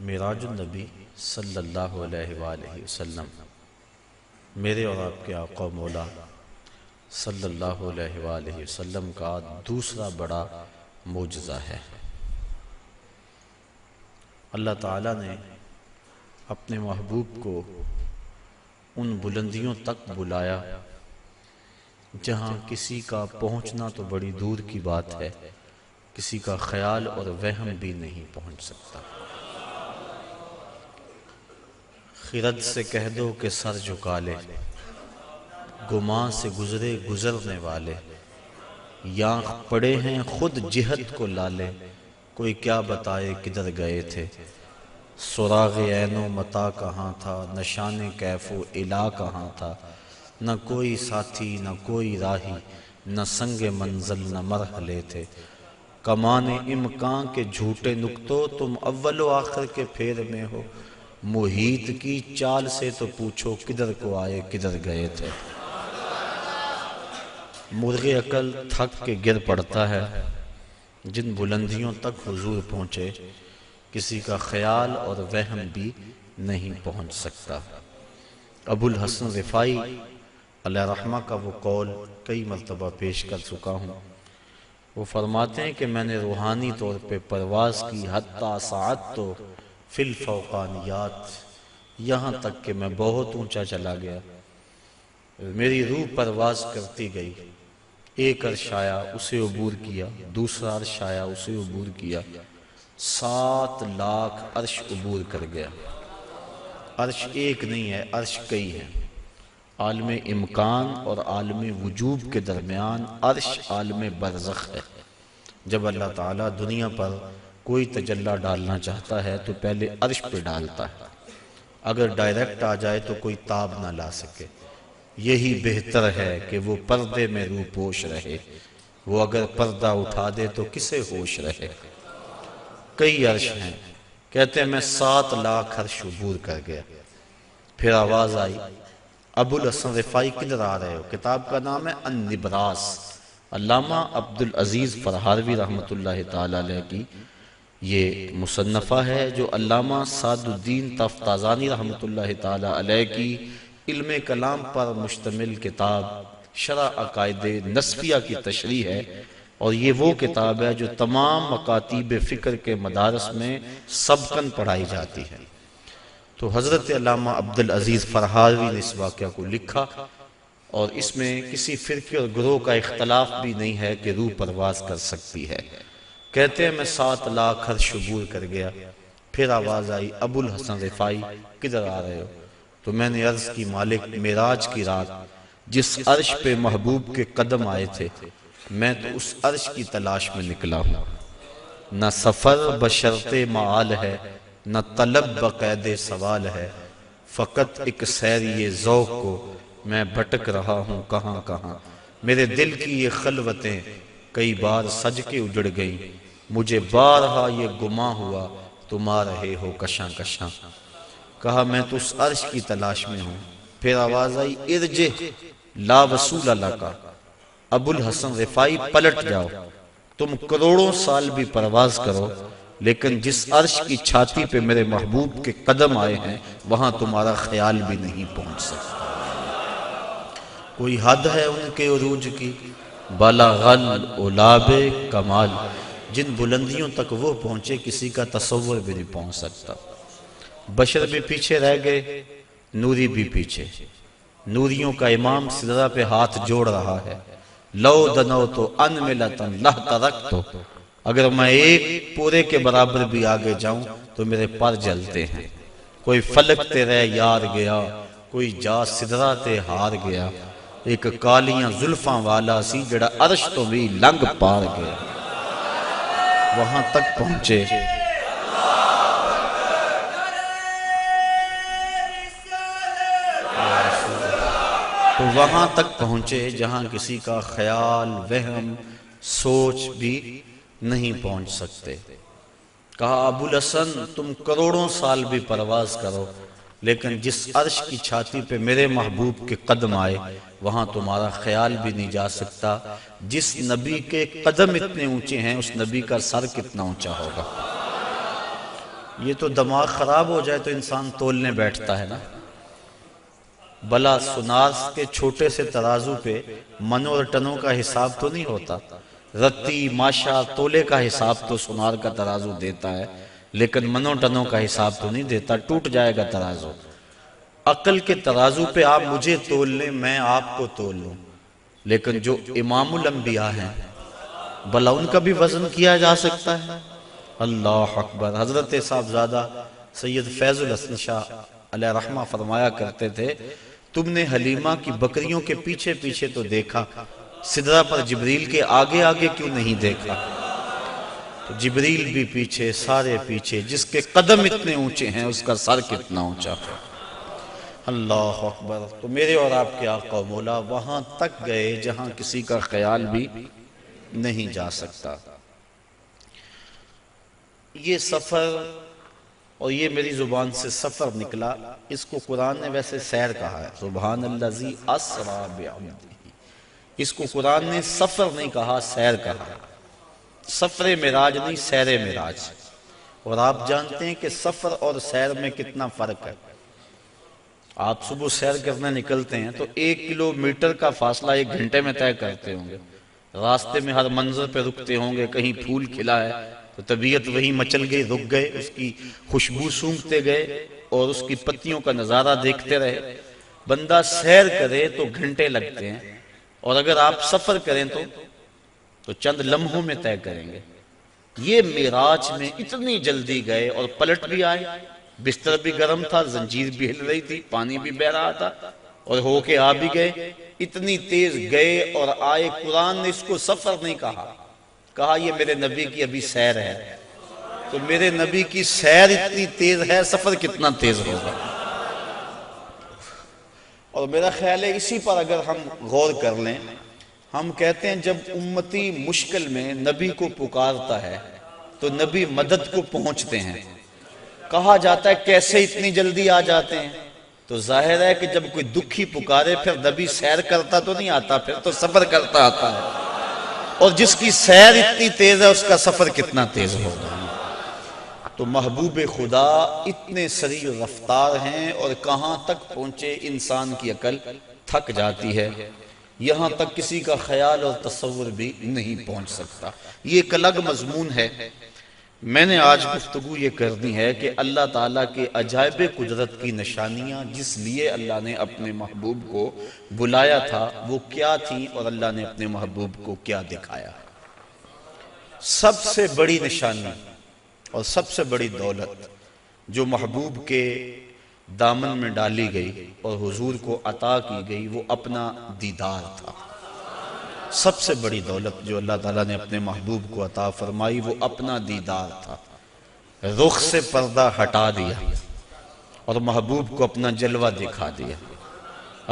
معراج النبی صلی اللہ علیہ وآلہ وسلم میرے اور آپ کے آقا و مولا صلی اللہ علیہ وآلہ وسلم کا دوسرا بڑا معجزہ ہے۔ اللہ تعالیٰ نے اپنے محبوب کو ان بلندیوں تک بلایا جہاں کسی کا پہنچنا تو بڑی دور کی بات ہے، کسی کا خیال اور وہم بھی نہیں پہنچ سکتا۔ خرد سے کہہ دو کہ سر جھکا لے، گمان سے گزرے گزرنے والے، یہاں پڑے ہیں خود جہت کو لالے، کوئی کیا بتائے کدھر گئے تھے، سراغ عین و متا کہاں تھا، نشان کیف و الا کہاں تھا، نہ کوئی ساتھی نہ کوئی راہی، نہ سنگ منزل نہ مرحلے تھے، کمان امکان کے جھوٹے نکتوں تم اول و آخر کے پھیر میں ہو، محیط کی چال سے تو پوچھو کدھر کو آئے کدھر گئے تھے۔ مرغ عقل تھک کے گر پڑتا ہے، جن بلندیوں تک حضور پہنچے کسی کا خیال اور وہم بھی نہیں پہنچ سکتا۔ ابو الحسن رفاعی علیہ رحمہ کا وہ قول کئی مرتبہ پیش کر چکا ہوں۔ وہ فرماتے ہیں کہ میں نے روحانی طور پہ پرواز کی حتی ساعت تو فی الفوقانیات، یہاں تک کہ میں بہت اونچا چلا گیا، میری روح پرواز کرتی گئی، ایک عرش آیا اسے عبور کیا، دوسرا عرش آیا اسے عبور کیا، 7 لاکھ عرش عبور کر گیا۔ عرش ایک نہیں ہے، عرش کئی ہیں۔ عالم امکان اور عالم وجوب کے درمیان عرش عالم برزخ ہے۔ جب اللہ تعالیٰ دنیا پر کوئی تجلی ڈالنا چاہتا ہے تو پہلے عرش پہ ڈالتا ہے، اگر ڈائریکٹ آ جائے تو کوئی تاب نہ لا سکے۔ یہی بہتر ہے کہ وہ پردے میں روح پوش رہے، وہ اگر پردہ اٹھا دے تو کسے ہوش رہے۔ کئی عرش ہیں، کہتے ہیں میں 7 لاکھ عرش عبور کر گیا۔ پھر آواز آئی ابو الحسن رفاعی کدھر آ رہے ہو؟ کتاب کا نام ہے النبراس، علامہ عبدالعزیز فرہاروی رحمۃ اللہ تعالی علیہ کی یہ مصنفہ ہے، جو علامہ سعد الدین تفتازانی رحمۃ اللہ تعالی علیہ کی علم کلام پر مشتمل کتاب شرح عقائد نسبیہ کی تشریح ہے، اور یہ وہ کتاب ہے جو تمام مکاتیب فکر کے مدارس میں سبقاً پڑھائی جاتی ہے۔ تو حضرت علامہ عبدالعزیز فرہاروی نے اس واقعہ کو لکھا، اور اس میں کسی فرقے اور گروہ کا اختلاف بھی نہیں ہے کہ روح پرواز کر سکتی ہے۔ کہتے ہیں میں 7 لاکھ عرش عبور کر گیا۔ پھر آواز آئی ابو الحسن رفاعی کدھر آ رہے ہو؟ تو میں نے عرض کی مالک معراج کی رات جس عرش پہ محبوب کے قدم آئے تھے، میں تو اس عرش کی تلاش میں نکلا ہوں، نہ سفر بشرط معال ہے، نہ طلب بقید سوال ہے، فقط ایک سیری ذوق کو میں بھٹک رہا ہوں کہاں کہاں، میرے دل کی یہ خلوتیں کئی بار سج کے اجڑ گئیں، مجھے بارہا یہ گماں ہوا تم آ رہے ہو کشاں کشاں۔ کہا میں تو اس عرش کی تلاش میں ہوں۔ پھر آواز آئی ارجع لا وصول لکا، ابو الحسن رفاعی پلٹ جاؤ، تم کروڑوں سال بھی پرواز کرو لیکن جس عرش کی چھاتی پہ میرے محبوب کے قدم آئے ہیں وہاں تمہارا خیال بھی نہیں پہنچ سکتا۔ کوئی حد ہے ان کے عروج کی، بلغ العلاب کمال، جن بلندیوں تک وہ پہنچے کسی کا تصور بھی نہیں پہنچ سکتا۔ بشر بھی پیچھے رہ گئے، نوری بھی پیچھے۔ نوریوں کا امام سدرہ پہ ہاتھ جوڑ رہا ہے، لو دنو تو ان ملتن لہ ترکتو، اگر میں ایک پورے کے برابر بھی آگے جاؤں تو میرے پر جلتے ہیں۔ کوئی فلک تے رہ یار گیا، کوئی جا سدرہ تے ہار گیا، ایک کالیاں زلفاں والا سی جڑا عرش تو بھی لنگ پار گیا۔ وہاں تک پہنچے تو وہاں تک پہنچے جہاں کسی کا خیال وہم سوچ بھی نہیں پہنچ سکتے۔ کہا ابو الحسن تم کروڑوں سال بھی پرواز کرو لیکن جس عرش کی چھاتی پہ میرے محبوب کے قدم آئے وہاں تمہارا خیال بھی نہیں جا سکتا۔ جس نبی کے قدم اتنے اونچے ہیں اس نبی کا سر کتنا اونچا ہوگا۔ یہ تو دماغ خراب ہو جائے تو انسان تولنے بیٹھتا ہے نا، بلا سنار کے چھوٹے سے ترازو پہ منوں اور ٹنوں کا حساب تو نہیں ہوتا، رتی ماشا تولے کا حساب تو سنار کا ترازو دیتا ہے، لیکن منوں ٹنوں کا حساب تو نہیں دیتا، ٹوٹ جائے گا ترازو۔ عقل کے ترازو پہ آپ مجھے تول لیں، میں آپ کو تول لوں، لیکن جو امام الانبیاء ہیں بھلا ان کا بھی وزن کیا جا سکتا ہے؟ اللہ اکبر۔ حضرت صاحبزادہ سید فیض الحسن شاہ علیہ رحمہ فرمایا کرتے تھے، تم نے حلیمہ کی بکریوں کے پیچھے پیچھے تو دیکھا، سدرہ پر جبریل کے آگے آگے کیوں نہیں دیکھا؟ تو جبریل بھی پیچھے، سارے پیچھے، جس کے قدم اتنے اونچے ہیں اس کا سر کتنا اونچا ہے۔ اللہ اکبر۔ تو میرے اور آپ کے آقا و مولا وہاں تک گئے جہاں کسی کا خیال بھی نہیں جا سکتا۔ یہ سفر، اور یہ میری زبان سے سفر نکلا، اس کو قرآن نے ویسے سیر کہا ہے، سبحان الذی اسریٰ بعبدہ، اس کو قرآن نے سفر نہیں کہا، سیر کہا۔ سفر معراج نہیں، سیر معراج۔ اور آپ جانتے ہیں کہ سفر اور سیر میں کتنا فرق ہے۔ آپ صبح سیر کرنے نکلتے ہیں تو 1 کلومیٹر کا فاصلہ 1 گھنٹے میں طے کرتے ہوں گے، راستے میں ہر منظر پہ رکتے ہوں گے، کہیں پھول کھلا ہے تو طبیعت وہیں مچل گئی، رک گئے، اس کی خوشبو سونگھتے گئے اور اس کی پتیوں کا نظارہ دیکھتے رہے۔ بندہ سیر کرے تو گھنٹے لگتے ہیں، اور اگر آپ سفر کریں تو چند لمحوں میں طے کریں گے۔ یہ معراج میں اتنی جلدی گئے اور پلٹ بھی آئے، بستر بھی گرم تھا، زنجیر بھی ہل رہی تھی، پانی بھی بہہ رہا تھا، اور ہو کے آ بھی گئے، اتنی تیز گئے اور آئے۔ قرآن نے اس کو سفر نہیں کہا یہ میرے نبی کی ابھی سیر ہے۔ تو میرے نبی کی سیر اتنی تیز ہے، سفر کتنا تیز ہوگا۔ اور میرا خیال ہے اسی پر اگر ہم غور کر لیں، ہم کہتے ہیں جب امتی مشکل میں نبی کو پکارتا ہے تو نبی مدد کو پہنچتے ہیں۔ کہا جاتا ہے کیسے اتنی جلدی آ جاتے ہیں؟ تو ظاہر ہے کہ جب کوئی دکھی پکارے پھر نبی سیر کرتا تو نہیں آتا، پھر تو سفر کرتا آتا ہے، اور جس کی سیر اتنی تیز ہے اس کا سفر کتنا تیز ہوگا۔ تو محبوب خدا اتنے سریع رفتار ہیں، اور کہاں تک پہنچے انسان کی عقل تھک جاتی ہے، یہاں تک کسی کا خیال اور تصور بھی نہیں پہنچ سکتا۔ یہ ایک الگ مضمون ہے۔ میں نے آج گفتگو یہ کرنی ہے کہ اللہ تعالیٰ کے عجائب قدرت کی نشانیاں جس لیے اللہ نے اپنے محبوب کو بلایا تھا وہ کیا تھیں، اور اللہ نے اپنے محبوب کو کیا دکھایا۔ سب سے بڑی نشانی اور سب سے بڑی دولت جو محبوب کے دامن میں ڈالی گئی اور حضور کو عطا کی گئی وہ اپنا دیدار تھا۔ سب سے بڑی دولت جو اللہ تعالیٰ نے اپنے محبوب کو عطا فرمائی وہ اپنا دیدار تھا۔ رخ سے پردہ ہٹا دیا اور محبوب کو اپنا جلوہ دکھا دیا۔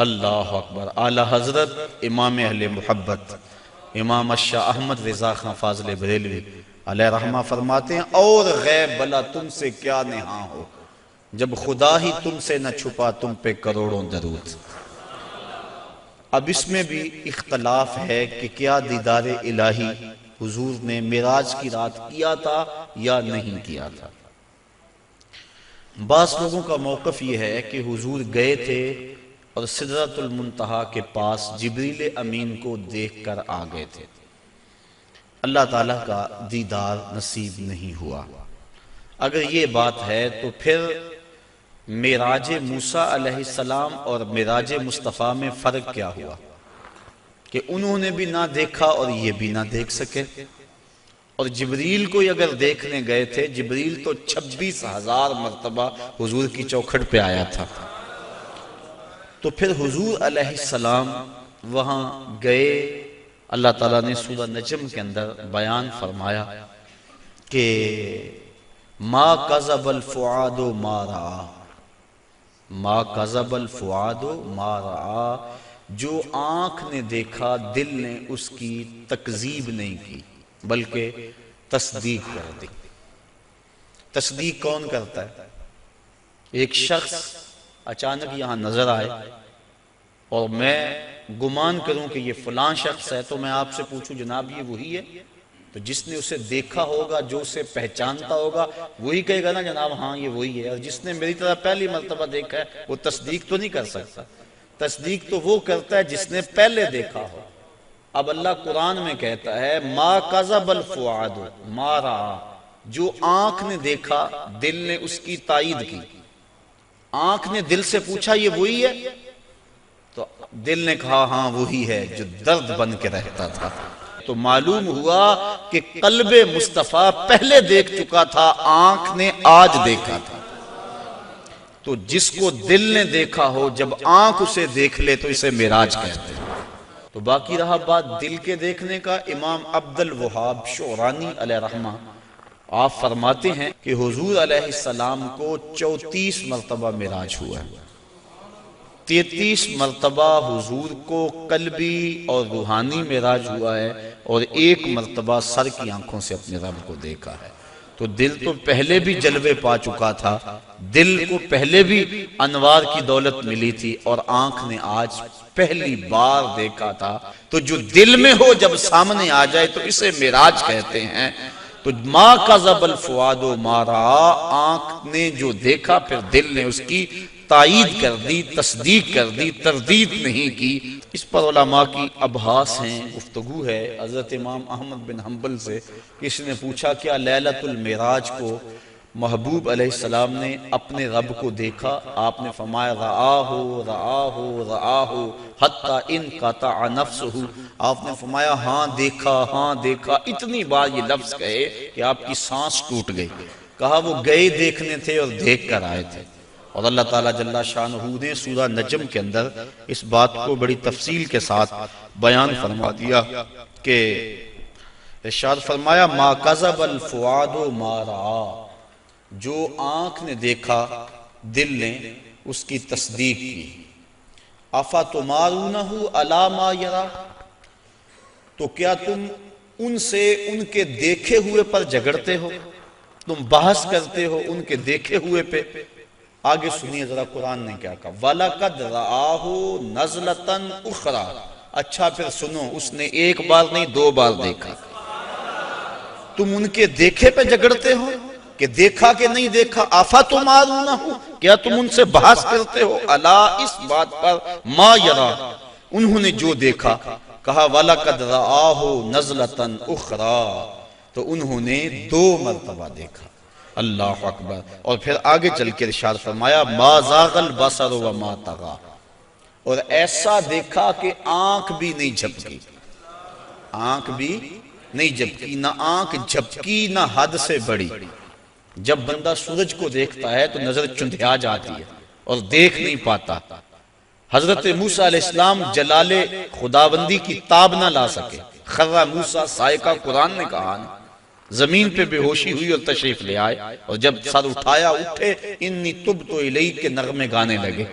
اللہ اکبر۔ اعلی حضرت امام اہل محبت امام الشاہ احمد رضا خان فاضل بریلوی علیہ رحمہ فرماتے ہیں، اور غیب بلا تم سے کیا نہاں ہو، جب خدا ہی تم سے نہ چھپا تم پہ کروڑوں درود۔ اب اس میں بھی اختلاف ہے کہ کیا دیدار الہی حضور نے معراج کی رات کیا تھا یا نہیں کیا تھا۔ بعض لوگوں کا موقف یہ ہے کہ حضور گئے تھے اور سدرۃ المنتہا کے پاس جبریل امین کو دیکھ کر آ گئے تھے، اللہ تعالیٰ کا دیدار نصیب نہیں ہوا۔ اگر یہ بات ہے تو پھر معراج موسیٰ علیہ السلام اور معراج مصطفیٰ میں فرق کیا ہوا کہ انہوں نے بھی نہ دیکھا اور یہ بھی نہ دیکھ سکے؟ اور جبریل کو اگر دیکھنے گئے تھے، جبریل تو 26,000 مرتبہ حضور کی چوکھٹ پہ آیا تھا، تو پھر حضور علیہ السلام وہاں گئے۔ اللہ تعالیٰ نے سورہ نجم کے اندر بیان فرمایا کہ ما کذب الفؤاد ما رأى، ما کذب الفؤاد ما رأى، جو آنکھ نے دیکھا دل نے اس کی تکذیب نہیں کی بلکہ تصدیق کر دی۔ تصدیق کون کرتا ہے؟ ایک شخص اچانک یہاں نظر آئے اور میں گمان کروں کہ یہ فلاں شخص ہے، تو میں آپ سے پوچھوں جناب یہ وہی ہے؟ تو جس نے اسے دیکھا ہوگا، جو اسے پہچانتا ہوگا، وہی کہے گا نا جناب ہاں یہ وہی ہے، اور جس نے میری طرح پہلی مرتبہ دیکھا ہے وہ تصدیق تو نہیں کر سکتا۔ تصدیق تو وہ کرتا ہے جس نے پہلے دیکھا ہو۔ اب اللہ قرآن میں کہتا ہے ما کذب الفؤاد ما رأى، جو آنکھ نے دیکھا دل نے اس کی تائید کی۔ آنکھ نے دل سے پوچھا یہ وہی ہے، تو دل نے کہا ہاں وہی ہے جو درد بن کے رہتا تھا۔ تو معلوم ہوا کہ قلب مصطفیٰ پہلے دیکھ چکا تھا، آنکھ نے آج دیکھا تھا۔ تو جس کو دل نے دیکھا ہو، جب آنکھ اسے دیکھ لے تو اسے معراج کہتے ہیں۔ تو باقی رہا بات دل کے دیکھنے کا، امام عبد الوہاب شعرانی علیہ رحمہ آپ فرماتے ہیں کہ حضور علیہ السلام کو 34 مرتبہ معراج ہوا ہے۔ 33 مرتبہ حضور کو قلبی اور روحانی معراج ہوا ہے، اور 1 مرتبہ سر کی آنکھوں سے اپنے رب کو دیکھا ہے۔ تو دل تو پہلے بھی جلوے پا چکا تھا، دل کو پہلے بھی انوار کی دولت ملی تھی، اور آنکھ نے آج پہلی بار دیکھا تھا۔ تو جو دل میں ہو جب سامنے آ جائے تو اسے معراج کہتے ہیں۔ تو ما کذب الفؤاد ما رأى، آنکھ نے جو دیکھا پھر دل نے اس کی تائید کر دی، تصدیق کر دی، تردید نہیں کی۔ اس پر علماء کی ابحاث ہیں، گفتگو ہے۔ حضرت امام احمد بن حنبل سے کسی نے پوچھا کیا لیلۃ المعراج کو محبوب علیہ السلام نے اپنے رب کو دیکھا؟ آپ نے فرمایا رآہ رآہ رآہ حتی انقطع نفسہ، آپ نے فرمایا ہاں دیکھا ہاں دیکھا، اتنی بار یہ لفظ کہے کہ آپ کی سانس ٹوٹ گئی۔ کہا وہ گئے دیکھنے تھے اور دیکھ کر آئے تھے۔ اور اللہ تعالیٰ جل شانہ نے سورہ نجم کے اندر اس بات کو بڑی تفصیل کے ساتھ بیان فرما دیا کہ ارشاد فرمایا ما کذب الفؤاد ما رأى، جو آنکھ نے دیکھا دل نے اس کی تصدیق کی۔ افتمارونہ علی ما یری، تو کیا تم ان سے ان کے دیکھے ہوئے پر جھگڑتے ہو، تم بحث کرتے ہو ان کے دیکھے ہوئے پہ؟ آگے سنیے ذرا قرآن نے کیا کہا، وَلَقَدْ رَآهُ نَزْلَةً أُخْرَى، اچھا پھر سنو، اس نے 1 بار نہیں 2 بار دیکھا۔ تم ان کے دیکھے پہ جھگڑتے ہو کہ دیکھا کہ نہیں دیکھا؟ افتمارونہ، کیا تم ان سے بحث کرتے ہو؟ الا، اس بات پر، ما یرا، انہوں نے جو دیکھا۔ کہا وَلَقَدْ رَآهُ نَزْلَةً أُخْرَى، تو انہوں نے 2 مرتبہ دیکھا۔ اللہ اکبر۔ اور پھر آگے چل کے ارشاد فرمایا ما زاغ البصر وما طغى، اور ایسا دیکھا کہ آنکھ بھی نہیں جھپکی، آنکھ بھی نہیں جھپکی، نہ آنکھ جھپکی نہ حد سے بڑی۔ جب بندہ سورج کو دیکھتا ہے تو نظر چندھیا جاتی ہے اور دیکھ نہیں پاتا۔ حضرت موسیٰ علیہ السلام جلال خداوندی کی تاب نہ لا سکے، خرّ موسیٰ صاعقہ، قرآن نے کہا نا، زمین پہ بے ہوشی ہوئی اور تشریف لے آئے، اور جب سر اٹھایا اٹھے انی تبت الیک کے نغمے گانے لگے۔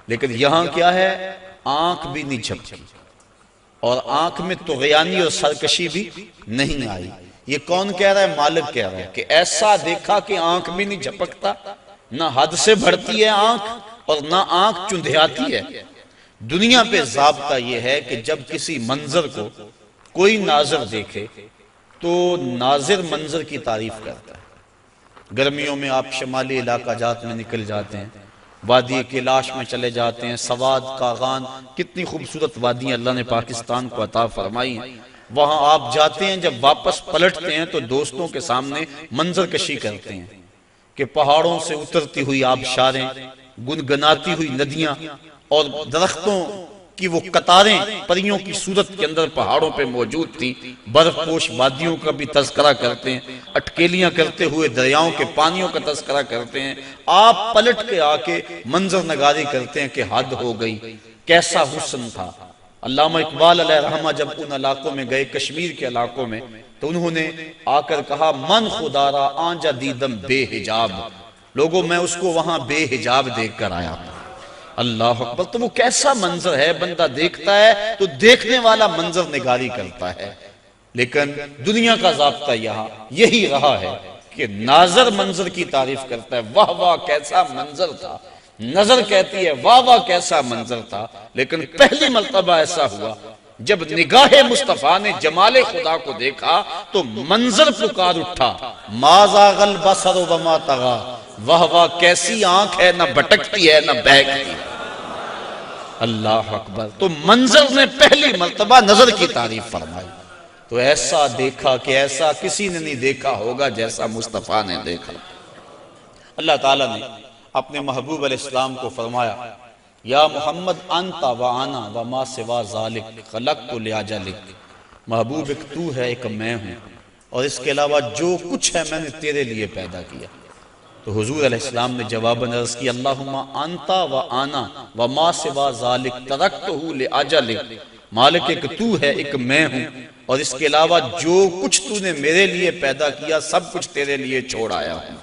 لیکن یہاں کیا ہے، آنکھ بھی نہیں جھپکی، اور آنکھ میں طغیانی اور سرکشی بھی نہیں آئی۔ یہ کون کہہ رہا ہے؟ مالک کہہ رہا ہے کہ ایسا دیکھا کہ آنکھ بھی نہیں جھپکتا، نہ حد سے بڑھتی ہے آنکھ اور نہ آنکھ چندھیاتی ہے۔ دنیا پہ ضابطہ یہ ہے کہ جب کسی منظر کو کوئی ناظر دیکھے تو ناظر منظر کی تعریف کرتا ہے۔ گرمیوں میں آپ شمالی علاقہ جات میں نکل جاتے ہیں، وادی کیلاش میں چلے جاتے ہیں، سواد، کاغان، کتنی خوبصورت وادیاں اللہ نے پاکستان کو عطا فرمائی ہیں۔ وہاں آپ جاتے ہیں، جب واپس پلٹتے ہیں تو دوستوں کے سامنے منظر کشی کرتے ہیں کہ پہاڑوں سے اترتی ہوئی آبشاریں، گنگناتی ہوئی ندیاں، اور درختوں کی وہ قطاریں پریوں کی صورت کے اندر پہاڑوں پہ موجود تھیں۔ برف پوش وادیوں کا بھی تذکرہ کرتے ہیں، اٹکیلیاں کرتے ہوئے دریاؤں کے پانیوں کا تذکرہ کرتے ہیں۔ آپ پلٹ کے آ کے منظر نگاری کرتے ہیں کہ حد ہو گئی، کیسا حسن تھا۔ علامہ اقبال علیہ رحمہ جب ان علاقوں میں گئے، کشمیر کے علاقوں میں، تو انہوں نے آ کر کہا من خدا را آنجا دیدم بے حجاب، لوگوں میں اس کو وہاں بے حجاب دیکھ کر آیا۔ اللہ اکبر۔ تو وہ کیسا منظر ہے، بندہ دیکھتا ہے تو دیکھنے والا منظر نگاری کرتا ہے۔ لیکن دنیا کا ضابطہ یہاں یہی رہا ہے کہ ناظر منظر کی تعریف کرتا ہے، واہ واہ کیسا منظر تھا، نظر کہتی ہے واہ واہ کیسا منظر تھا۔ لیکن پہلی مرتبہ ایسا ہوا جب نگاہ مصطفیٰ نے جمال خدا کو دیکھا تو منظر پکار اٹھا، ما زاغ البصر وما طغی، واہ واہ کیسی آنکھ ہے، نہ بھٹکتی ہے نہ بہکتی ہے۔ اللہ اکبر۔ تو منظر نے پہلی مرتبہ نظر کی تعریف فرمائی، تو ایسا دیکھا کہ ایسا کسی نے نہیں دیکھا ہوگا جیسا مصطفیٰ نے دیکھا۔ اللہ تعالیٰ نے اپنے محبوب علیہ السلام کو فرمایا، یا محمد انت و انا و ما سوا ذالک خلقت لاجلک، محبوب ایک تو ہے ایک میں ہوں، اور اس کے علاوہ جو کچھ ہے میں نے تیرے لیے پیدا کیا۔ تو حضور علیہ السلام نے جواباً عرض کی، اللہم انت و انا و ما سوا ذالک ترکتہ لاجلک، مالک ایک تو ہے ایک میں ہوں، اور اس کے علاوہ جو کچھ تو نے میرے لیے پیدا کیا سب کچھ تیرے لیے چھوڑ آیا ہوں۔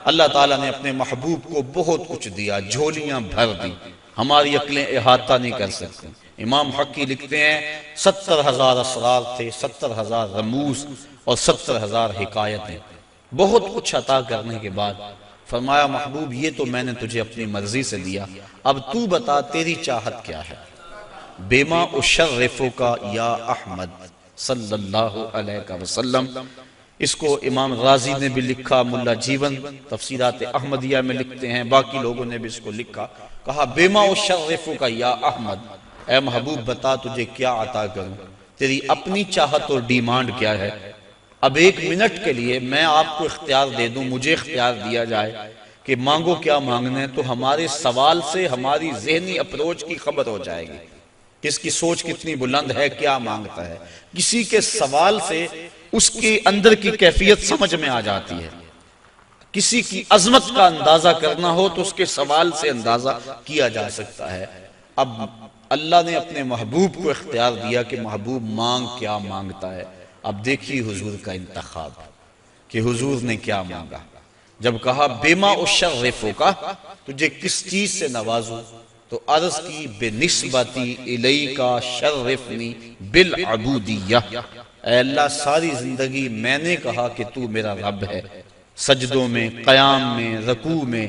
اللہ تعالیٰ نے اپنے محبوب کو بہت کچھ دیا، جھولیاں بھر دی، ہماری عقلیں احاطہ نہیں کر سکتی۔ امام حقی لکھتے ہیں 70,000 اسرار تھے، 70,000 رموز اور 70,000 حکایتیں، بہت کچھ عطا کرنے کے بعد فرمایا، محبوب یہ تو میں نے تجھے اپنی مرضی سے دیا، اب تو بتا تیری چاہت کیا ہے۔ بیما اشرفک یا احمد صلی اللہ علیہ وسلم، اس کو امام غازی نے بھی لکھا، ملا جیون تفسیرات احمدیہ میں لکھتے ہیں، باقی لوگوں نے بھی اس کو لکھا، کہا بیما اشرفک یا احمد، اے محبوب بتا تجھے کیا عطا کروں، تیری اپنی چاہت اور ڈیمانڈ کیا ہے۔ اب ایک منٹ کے لیے میں آپ کو اختیار دے دوں، مجھے اختیار دیا جائے کہ مانگو کیا مانگنا ہے، تو ہمارے سوال سے ہماری ذہنی اپروچ کی خبر ہو جائے گی، کس کی سوچ کتنی بلند ہے، کیا مانگتا ہے۔ کسی کے سوال سے اس کے اندر کی کیفیت سمجھ میں آ جاتی ہے، کسی کی عظمت کا اندازہ کرنا ہو تو اس کے سوال سے اندازہ کیا جا سکتا ہے۔ اب اللہ نے اپنے محبوب کو اختیار دیا کہ محبوب مانگ کیا مانگتا ہے۔ اب دیکھیے حضور کا انتخاب کہ حضور نے کیا مانگا۔ جب کہا بیما اشرفک، تجھے کس چیز سے نوازوں، تو عرض کی بنسبتی الیک شرفنی بالعبودیہ، اے اللہ ساری زندگی میں نے کہا کہ تو میرا رب ہے، سجدوں میں، قیام میں، رکوع میں،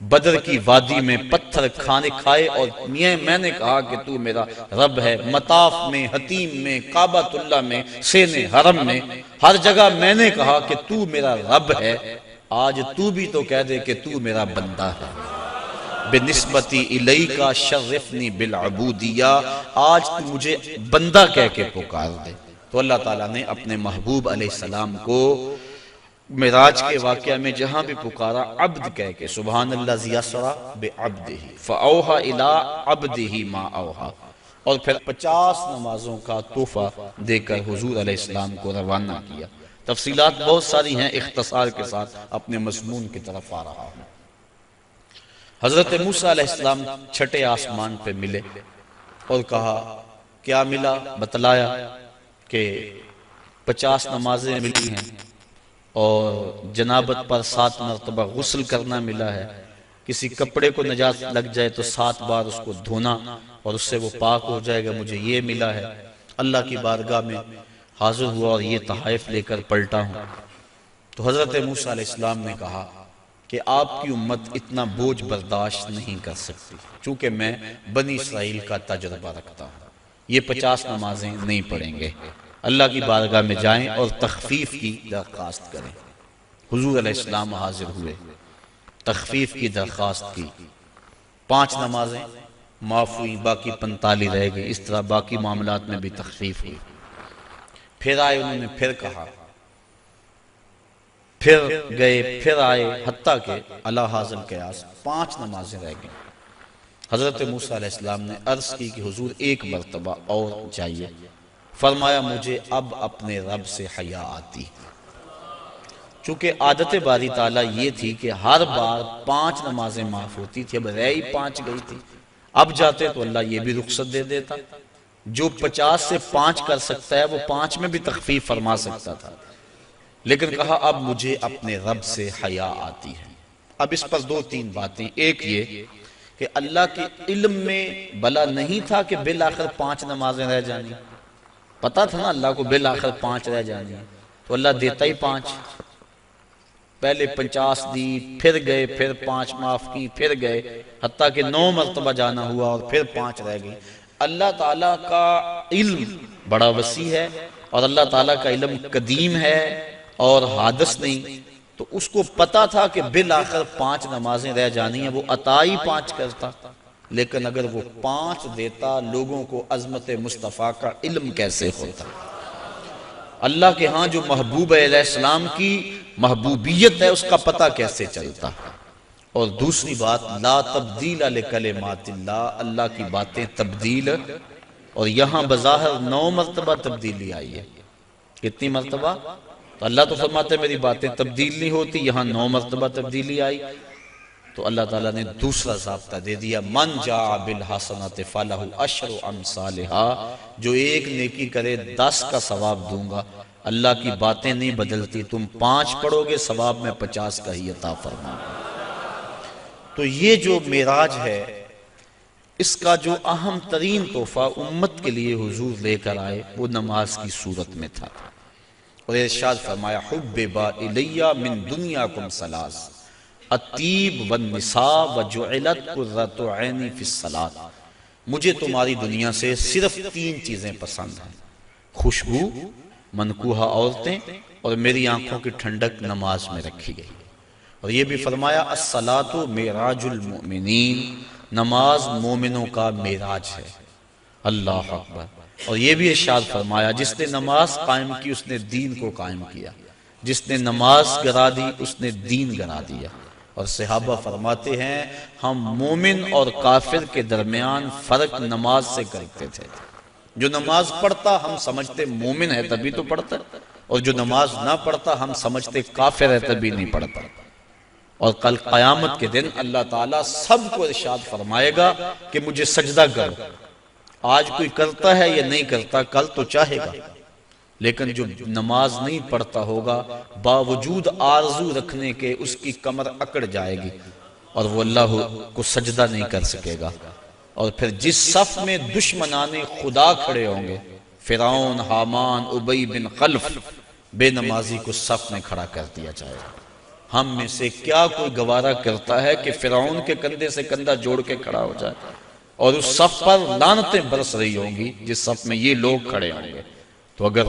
بدر کی وادی میں پتھر کھانے کھائے، اور میں نے کہا کہ تو میرا رب ہے، مطاف میں، حتیم میں، کعبۃ اللہ میں، سین حرم میں، ہر جگہ میں نے کہا کہ تو میرا رب ہے۔ آج تو بھی تو کہہ دے کہ تو میرا بندہ ہے، بنسبتی الیک شرفنی بالعبودیہ، آج تو مجھے بندہ کہہ کے پکار دے۔ تو اللہ تعالیٰ نے اپنے محبوب علیہ السلام کو معراج کے واقعہ میں جہاں بھی پکارا عبد کہہ کے، سبحان الذی اسری بعبدہ فاوحی الی عبدہ ما اوحی، اور پھر 50 نمازوں کا تحفہ دے کر حضور علیہ السلام کو روانہ کیا۔ تفصیلات بہت ساری ہیں، اختصار کے ساتھ اپنے مضمون کی طرف آ رہا ہوں۔ حضرت موسیٰ علیہ السلام چھٹے آسمان پہ ملے اور کہا کیا ملا، بتلایا کہ 50 نمازیں ملی ہیں، اور جنابت پر 7 مرتبہ غسل کرنا ملا ہے، کسی کپڑے کو نجاست لگ جائے تو 7 بار اس کو دھونا اور اس سے وہ پاک ہو جائے گا، مجھے یہ ملا ہے۔ اللہ کی بارگاہ میں حاضر ہوا اور یہ تحائف لے کر پلٹا ہوں۔ تو حضرت موسیٰ علیہ السلام نے کہا کہ آپ کی امت اتنا بوجھ برداشت نہیں کر سکتی، چونکہ میں بنی اسرائیل کا تجربہ رکھتا ہوں، یہ 50 نمازیں نہیں پڑھیں گے۔ اللہ کی بارگاہ میں جائیں اور تخفیف کی درخواست کریں۔ حضور علیہ السلام حاضر ہوئے، تخفیف کی درخواست کی، 5 نمازیں معاف ہوئی، باقی 45 رہ گئی، اس طرح باقی معاملات میں بھی تخفیف ہوئی۔ پھر آئے، انہوں نے پھر کہا، پھر گئے، پھر آئے، حتیٰ کہ علی حاضر قیاس 5 نمازیں رہ گئیں۔ حضرت موسیٰ علیہ السلام نے عرض کی کہ حضور ایک مرتبہ اور جائیے۔ فرمایا مجھے اب اپنے رب سے حیا آتی، چونکہ عادت باری تعالیٰ یہ تھی کہ ہر بار 5 نمازیں معاف ہوتی تھی، اب رہ ہی 5 گئی تھی، اب جاتے تو اللہ یہ بھی رخصت دے دیتا، جو 50 سے 5 کر سکتا ہے وہ 5 میں بھی تخفیف فرما سکتا تھا، لیکن کہا اب مجھے اپنے رب سے حیا آتی ہے۔ اب اس پر 2-3 باتیں، ایک یہ کہ اللہ کے علم میں بلا نہیں تھا کہ بالآخر 5 نمازیں رہ جانی، پتا تھا نا اللہ کو بالآخر 5 رہ جانی، تو اللہ دیتا ہی 5، پہلے 50 دی، پھر گئے، پھر 5 معاف کی، پھر گئے، حتیٰ کہ 9 مرتبہ جانا ہوا اور پھر 5 رہ گئی۔ اللہ تعالیٰ کا علم بڑا وسیع ہے اور اللہ تعالیٰ کا علم قدیم ہے اور حادث نہیں، تو اس کو پتا تھا کہ بالآخر 5 نمازیں رہ جانی ہیں، وہ عطا ہی 5 کرتا، لیکن اگر وہ 5 دیتا لوگوں کو عظمت مصطفیٰ کا علم کیسے ہوتا؟ اللہ کے ہاں جو محبوب علیہ السلام کی محبوبیت ہے اس کا پتہ کیسے چلتا؟ اور دوسری بات، لا تبدیل لکلمات اللہ، اللہ کی باتیں تبدیل، اور یہاں بظاہر 9 مرتبہ تبدیلی آئی ہے۔ کتنی مرتبہ؟ تو اللہ تو فرماتے ہیں میری باتیں تبدیل نہیں ہوتی، یہاں 9 مرتبہ تبدیلی آئی، تو اللہ تعالیٰ نے دوسرا ضابطہ دے دیا، من جاء بالحسنۃ فلہ عشر امثالھا، جو ایک نیکی کرے 10 کا ثواب دوں گا۔ اللہ کی باتیں نہیں بدلتی، تم 5 پڑھو گے ثواب میں 50 کا ہی عطا فرماؤں گا۔ تو یہ جو معراج ہے اس کا جو اہم ترین تحفہ امت کے لیے حضور لے کر آئے وہ نماز کی صورت میں تھا، اور ارشاد فرمایا حبب الی من دنیاکم ثلاث الطیب والنساء وجعلت قرۃ عینی فی الصلاۃ، مجھے تمہاری دنیا سے صرف 3 چیزیں پسند ہیں، خوشبو، منکوحہ عورتیں، اور میری آنکھوں کی ٹھنڈک نماز میں رکھی گئی۔ اور یہ بھی فرمایا الصلاۃ معراج المؤمنین، نماز مومنوں کا معراج ہے۔ اللہ اکبر۔ اور یہ بھی ارشاد فرمایا جس نے نماز قائم کی اس نے دین کو قائم کیا، جس نے نماز گرا دی اس نے دین گرا دیا۔ اور صحابہ فرماتے ہیں ہم مومن اور کافر کے درمیان فرق نماز سے کرتے تھے، جو نماز پڑھتا ہم سمجھتے مومن ہے تبھی تو پڑھتا، اور جو نماز نہ پڑھتا ہم سمجھتے کافر ہے تبھی نہیں پڑھتا۔ اور کل قیامت کے دن اللہ تعالیٰ سب کو ارشاد فرمائے گا کہ مجھے سجدہ کرو، آج کوئی کرتا ہے یا نہیں کرتا، کل تو چاہے گا، لیکن جو نماز نہیں پڑھتا ہوگا باوجود آرزو رکھنے کے اس کی کمر اکڑ جائے گی اور وہ اللہ کو سجدہ نہیں کر سکے گا۔ اور پھر جس صف میں دشمنان خدا کھڑے ہوں گے، فرعون، حامان، ابی بن خلف، بے نمازی کو صف میں کھڑا کر دیا جائے گا۔ ہم میں سے کیا کوئی گوارا کرتا ہے کہ فرعون کے کندھے سے کندھا جوڑ کے کھڑا ہو جائے، اور اس صف پر لعنتیں برس رہی ہوں گی جس صف میں یہ لوگ کھڑے ہوں گے؟ تو اگر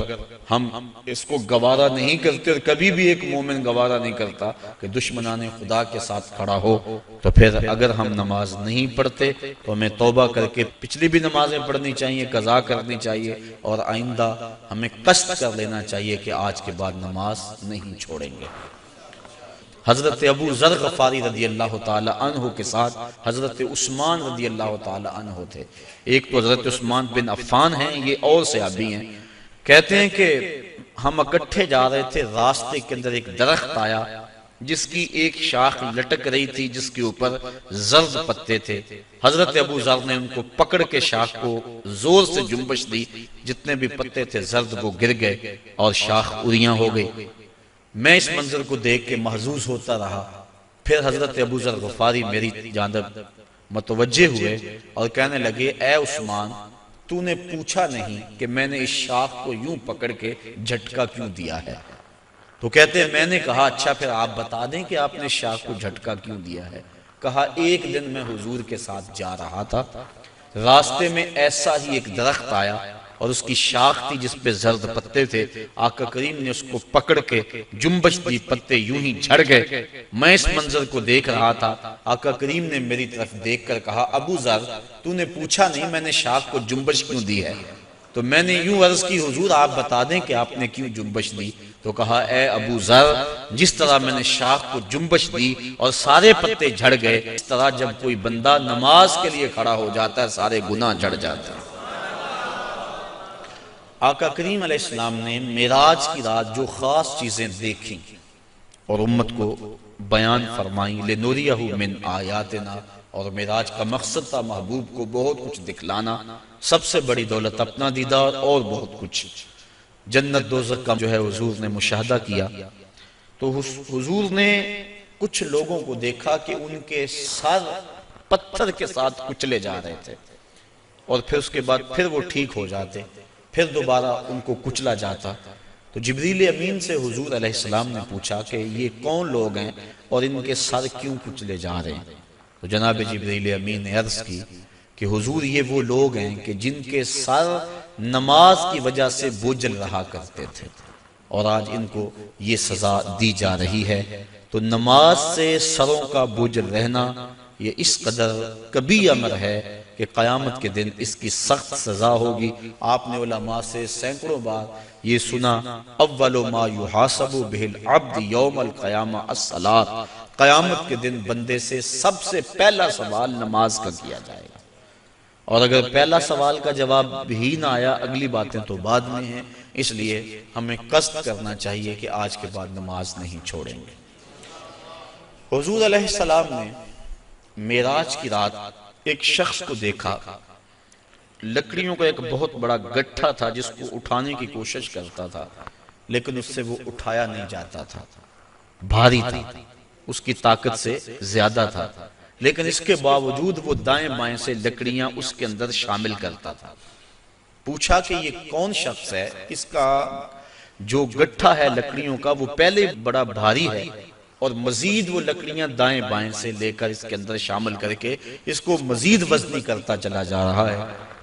ہم اس کو گوارا نہیں کرتے، اور کبھی بھی ایک مومن گوارا نہیں کرتا کہ دشمنان خدا کے ساتھ کھڑا ہو، تو پھر اگر ہم نماز نہیں پڑھتے تو ہمیں توبہ کر کے پچھلی بھی نمازیں پڑھنی چاہیے، قضا کرنی چاہیے، اور آئندہ ہمیں قصد کر لینا چاہیے کہ آج کے بعد نماز نہیں چھوڑیں گے۔ حضرت ابو ذر غفاری رضی اللہ تعالی عنہ کے ساتھ حضرت عثمان رضی اللہ تعالی عنہ تھے۔ ایک تو حضرت عثمان بن عفان ہیں، یہ اور صحابی ہیں۔ کہتے ہیں کہ ہم اکٹھے جا رہے تھے، راستے کے اندر ایک درخت آیا جس کی ایک شاخ لٹک رہی تھی جس کے اوپر زرد پتے تھے۔ حضرت ابو ذر نے ان کو پکڑ کے شاخ کو زور سے جنبش دی، جتنے بھی پتے تھے زرد وہ گر گئے اور شاخ اریاں ہو گئی۔ میں اس منظر کو دیکھ کے محظوظ ہوتا رہا۔ پھر حضرت ابو ذر غفاری میری جانب متوجہ ہوئے اور کہنے لگے اے عثمان، تو نے پوچھا نہیں کہ میں نے اس شاخ کو یوں پکڑ کے جھٹکا کیوں دیا ہے؟ تو کہتے ہیں میں نے کہا اچھا پھر آپ بتا دیں کہ آپ نے شاخ کو جھٹکا کیوں دیا ہے۔ کہا ایک دن میں حضور کے ساتھ جا رہا تھا، راستے میں ایسا ہی ایک درخت آیا اور اس کی شاخ تھی جس پہ زرد پتے تھے، آقا کریم نے اس کو پکڑ کے جنبش دی، پتے یوں ہی جھڑ گئے۔ میں اس منظر کو دیکھ رہا تھا، آقا کریم نے میری طرف دیکھ کر کہا ابو ذر تو نے پوچھا نہیں میں نے شاخ کو جنبش کیوں دی ہے؟ تو میں نے یوں عرض کی حضور آپ بتا دیں کہ آپ نے کیوں جنبش دی؟ تو کہا اے ابو ذر جس طرح میں نے شاخ کو جنبش دی اور سارے پتے جھڑ گئے، اس طرح جب کوئی بندہ نماز کے لیے کھڑا ہو جاتا ہے سارے گناہ جھڑ جاتے ہیں۔ آقا کریم علیہ السلام نے معراج کی رات جو خاص چیزیں دیکھیں اور امت کو بیان فرمائیں، لِنُرِيَهُ مِنْ آیاتنا، اور معراج کا مقصد تھا محبوب کو بہت کچھ دکھلانا، سب سے بڑی دولت اپنا دیدار اور بہت کچھ، جنت دوزخ کا جو ہے حضور نے مشاہدہ کیا۔ تو حضور نے کچھ لوگوں کو دیکھا کہ ان کے سر پتھر کے ساتھ کچلے جا رہے تھے، اور پھر اس کے بعد پھر وہ ٹھیک ہو جاتے، پھر دوبارہ ان کو کچلا جاتا۔ تو جبریل امین سے حضور علیہ السلام نے پوچھا کہ یہ کون لوگ ہیں اور ان کے سر کیوں کچلے جا رہے ہیں؟ تو جناب جبریل امین نے عرض کی کہ حضور یہ وہ لوگ ہیں کہ جن کے سر نماز کی وجہ سے بوجھل رہا کرتے تھے اور آج ان کو یہ سزا دی جا رہی ہے۔ تو نماز سے سروں کا بوجھل رہنا یہ اس قدر کبھی امر ہے کہ قیامت کے دن اس کی سخت سزا ہوگی۔ آپ نے علماء سے سینکڑوں بار یہ سنا، اول ما یحاسب بہ العبد یوم القیامہ الصلاۃ، قیامت کے دن بندے سے سب سے پہلا سوال نماز کا کیا جائے گا، اور اگر پہلا سوال کا جواب بھی نہ آیا اگلی باتیں تو بعد میں ہیں، اس لیے ہمیں قصد کرنا چاہیے کہ آج کے بعد نماز نہیں چھوڑیں گے۔ حضور علیہ السلام نے معراج کی رات ایک شخص کو دیکھا، لکڑیوں کا ایک بہت بڑا گٹھا تھا جس کو اٹھانے کی کوشش کرتا تھا لیکن اس سے وہ اٹھایا نہیں جاتا تھا، بھاری تھا، اس کی طاقت سے زیادہ تھا، لیکن اس کے باوجود وہ دائیں بائیں سے لکڑیاں اس کے اندر شامل کرتا تھا۔ پوچھا کہ یہ کون شخص ہے؟ اس کا جو گٹھا ہے لکڑیوں کا وہ پہلے بڑا بھاری ہے اور مزید وہ لکڑیاں دائیں بائیں سے لے کر اس کے اندر شامل کر کے اس کو مزید وزنی کرتا چلا جا رہا ہے۔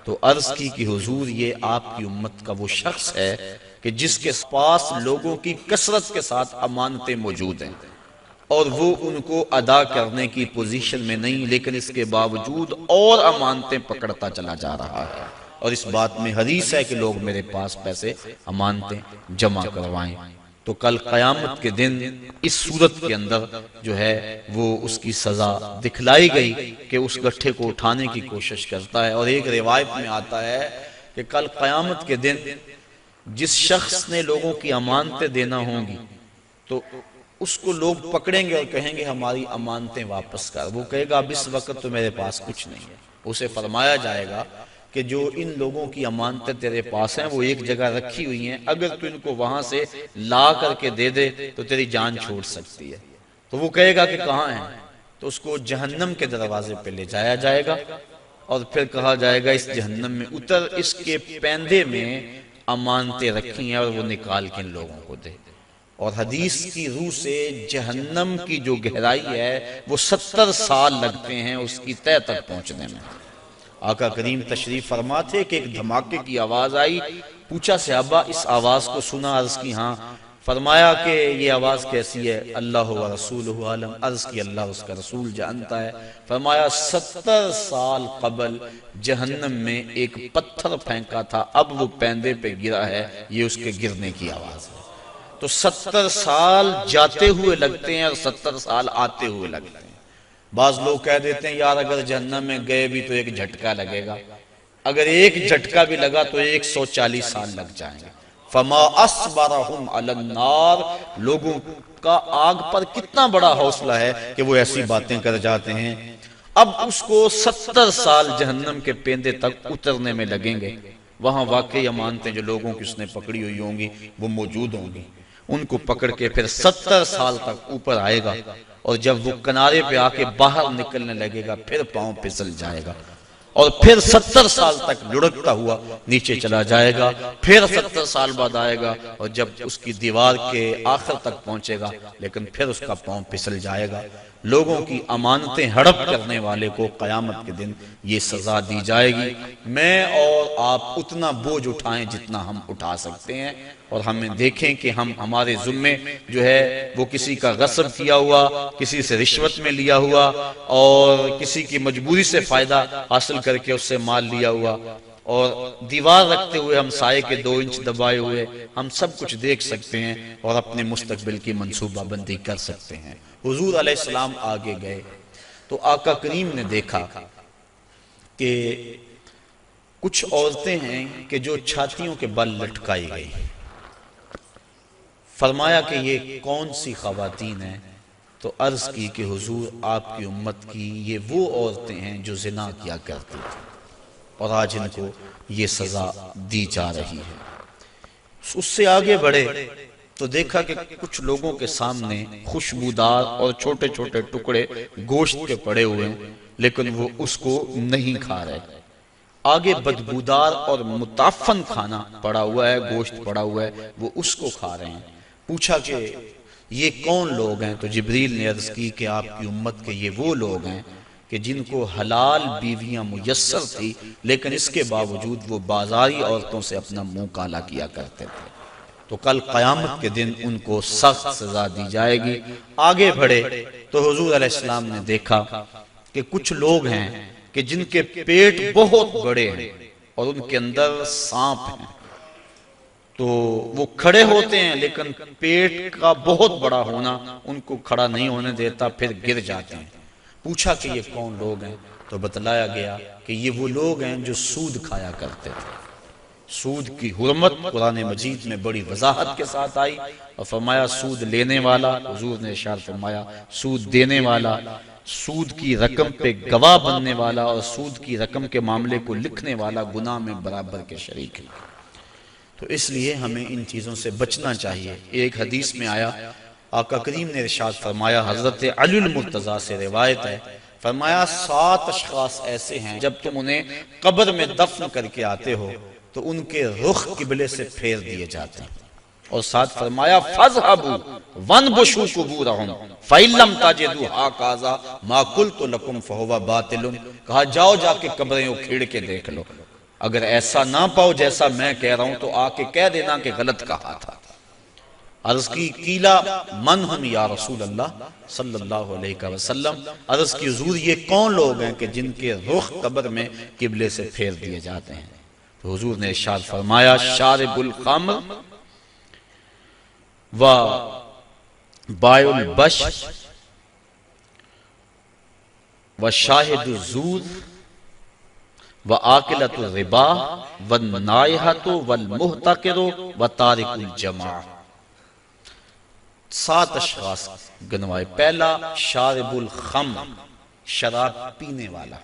تو عرض کی کہ حضور یہ آپ کی امت کا وہ شخص ہے کہ جس کے پاس لوگوں کی کثرت کے ساتھ امانتیں موجود ہیں اور وہ ان کو ادا کرنے کی پوزیشن میں نہیں، لیکن اس کے باوجود اور امانتیں پکڑتا چلا جا رہا ہے، اور اس بات میں حدیث ہے کہ لوگ میرے پاس پیسے امانتیں جمع کروائیں۔ تو کل قیامت کے دن اس صورت کے اندر جو ہے وہ اس کی سزا دکھلائی گئی کہ اس گٹھے کو اٹھانے کی کوشش کرتا ہے، اور ایک روایت میں آتا ہے کہ کل قیامت کے دن جس شخص نے لوگوں کی امانتیں دینا ہوں گی تو اس کو لوگ پکڑیں گے اور کہیں گے ہماری امانتیں واپس کر، وہ کہے گا اب اس وقت تو میرے پاس کچھ نہیں ہے۔ اسے فرمایا جائے گا کہ جو ان لوگوں کی امانتیں تیرے پاس ہیں وہ ایک جگہ رکھی ہوئی ہیں، اگر تو ان کو وہاں سے لا کر کے دے دے تو تیری جان چھوڑ سکتی ہے۔ تو وہ کہے گا کہ کہاں ہیں؟ تو اس کو جہنم کے دروازے پہ لے جایا جائے گا اور پھر کہا جائے گا اس جہنم میں اتر، اس کے پیندے میں امانتیں رکھی ہیں اور وہ نکال کے ان لوگوں کو دے۔ اور حدیث کی روح سے جہنم کی جو گہرائی ہے وہ 70 سال لگتے ہیں اس کی تہہ تک پہنچنے میں۔ آقا کریم تشریف فرما تھے کہ ایک دھماکے کی آواز آئی، پوچھا صحابہ اس آواز کو سنا؟ عرض کی ہاں۔ فرمایا کہ یہ آواز کیسی ہے؟ اللہ و رسولہ عالم۔ عرض کی اللہ اس کا رسول جانتا ہے۔ فرمایا 70 سال قبل جہنم میں ایک پتھر پھینکا تھا، اب وہ پیندے پہ گرا ہے، یہ اس کے گرنے کی آواز ہے۔ تو 70 سال جاتے ہوئے لگتے ہیں اور 70 سال آتے ہوئے لگتے ہیں۔ بعض لوگ کہہ دیتے ہیں یار اگر جہنم میں گئے بھی تو ایک جھٹکا لگے گا، اگر ایک جھٹکا بھی لگا تو 140 سال لگ جائیں گے۔ فما اصبرہم علی النار، لوگوں کا آگ پر کتنا بڑا حوصلہ ہے کہ وہ ایسی باتیں کر جاتے ہیں۔ اب اس کو 70 سال جہنم کے پیندے تک اترنے میں لگیں گے، وہاں واقعی امانتیں جو لوگوں کی اس نے پکڑی ہوئی ہوں گی وہ موجود ہوں گی، ان کو پکڑ کے پھر 70 سال تک اوپر آئے گا، اور جب وہ کنارے پہ آ کے باہر نکلنے لگے گا پھر پاؤں پھسل جائے گا، اور پھر 70 سال تک لڑکتا ہوا نیچے چلا جائے گا، پھر 70 سال بعد آئے گا، اور جب اس کی دیوار کے آخر تک پہنچے گا لیکن پھر اس کا پاؤں پھسل جائے گا۔ لوگوں کی امانتیں ہڑپ کرنے والے کو قیامت کے دن یہ سزا دی جائے گی۔ میں اور آپ اتنا بوجھ اٹھائیں جتنا ہم اٹھا سکتے ہیں، اور ہمیں دیکھیں کہ ہم ہمارے ذمے جو ہے وہ کسی کا غصب کیا ہوا، کسی سے رشوت میں لیا ہوا، اور کسی کی مجبوری سے فائدہ حاصل کر کے اس سے مال لیا ہوا، اور دیوار رکھتے ہوئے ہم سائے کے 2 انچ دبائے ہوئے، ہم سب کچھ دیکھ سکتے ہیں اور اپنے مستقبل کی منصوبہ بندی کر سکتے ہیں۔ حضور علیہ السلام آگے گئے تو آقا کریم نے دیکھا کہ کچھ عورتیں ہیں کہ جو چھاتیوں کے بل لٹکائی گئی۔ فرمایا کہ یہ کون سی خواتین ہیں؟ تو عرض کی کہ حضور آپ کی امت کی یہ وہ عورتیں ہیں جو زنا کیا کرتی تھیں اور آج ان کو یہ سزا دی جا رہی ہے۔ اس سے آگے بڑھے تو دیکھا کہ کچھ لوگوں کے سامنے خوشبودار اور چھوٹے چھوٹے ٹکڑے گوشت کے پڑے ہوئے ہیں لیکن وہ اس کو نہیں کھا رہے۔ آگے بدبودار اور متعفن کھانا پڑا ہوا ہے، گوشت پڑا ہوا ہے، وہ اس کو کھا رہے ہیں۔ پوچھا کہ یہ کون لوگ ہیں؟ تو جبریل نے عرض کی کہ آپ کی امت کے یہ وہ لوگ ہیں کہ جن کو حلال بیویاں میسر تھی لیکن اس کے باوجود وہ بازاری عورتوں سے اپنا منہ کالا کیا کرتے تھے، تو کل قیامت کے دن ان کو سخت سزا دی جائے گی۔ آگے بڑھے تو حضور علیہ السلام نے دیکھا کہ کچھ لوگ ہیں کہ جن کے پیٹ بہت بڑے ہیں اور ان کے اندر سانپ ہیں، تو وہ کھڑے ہوتے ہیں لیکن پیٹ کا بہت بڑا ہونا ان کو کھڑا نہیں ہونے دیتا، پھر گر جاتے ہیں۔ پوچھا کہ یہ کون لوگ ہیں؟ تو بتلایا گیا کہ یہ وہ لوگ ہیں جو سود کھایا کرتے تھے۔ سود کی حرمت قرآن مجید میں بڑی وضاحت کے ساتھ آئی اور فرمایا سود لینے والا، حضور نے ارشاد فرمایا سود دینے والا، سود کی رقم پہ گواہ بننے والا اور سود کی رقم کے معاملے کو لکھنے والا گناہ میں برابر کے شریک ہے۔ تو اس لیے ہمیں ان چیزوں سے بچنا چاہیے۔ ایک حدیث میں آیا، آقا کریم نے ارشاد فرمایا، حضرت علی المرتضیٰ سے روایت ہے، فرمایا 7 اشخاص ایسے ہیں جب تم انہیں قبر میں دفن کر کے آتے ہو تو ان کے رخ قبلے سے پھیر دیے جاتے ہیں، اور ساتھ فرمایا فَاذْهَبُوا وَانْبُشُوا قُبُورَهُمْ فَإِن لَّمْ تَجِدُوا هَٰكَذَا مَا قُلْتُ لَكُمْ فَهُوَ باطل۔ کہا جاؤ جا کے قبریں اکھیڑ کے دیکھ لو، اگر ایسا نہ پاؤ جیسا میں کہہ رہا ہوں تو آ کے کہہ دینا کہ غلط کہا تھا۔ عرض کی قیلا من ہم یا رسول اللہ صلی اللہ علیہ وسلم، عرض کی حضور یہ کون لوگ ہیں کہ جن کے رخ قبر میں قبلے سے پھیر دیے جاتے ہیں؟ تو حضور نے ارشاد فرمایا شارب الخمر و بائع البش و شاہد الزور و آکلۃ الربا والنائحۃ والمحتقر و تارک الجماع۔ 7 اشخاص گنوائے۔ پہلا شارب الخمر، شراب پینے والا۔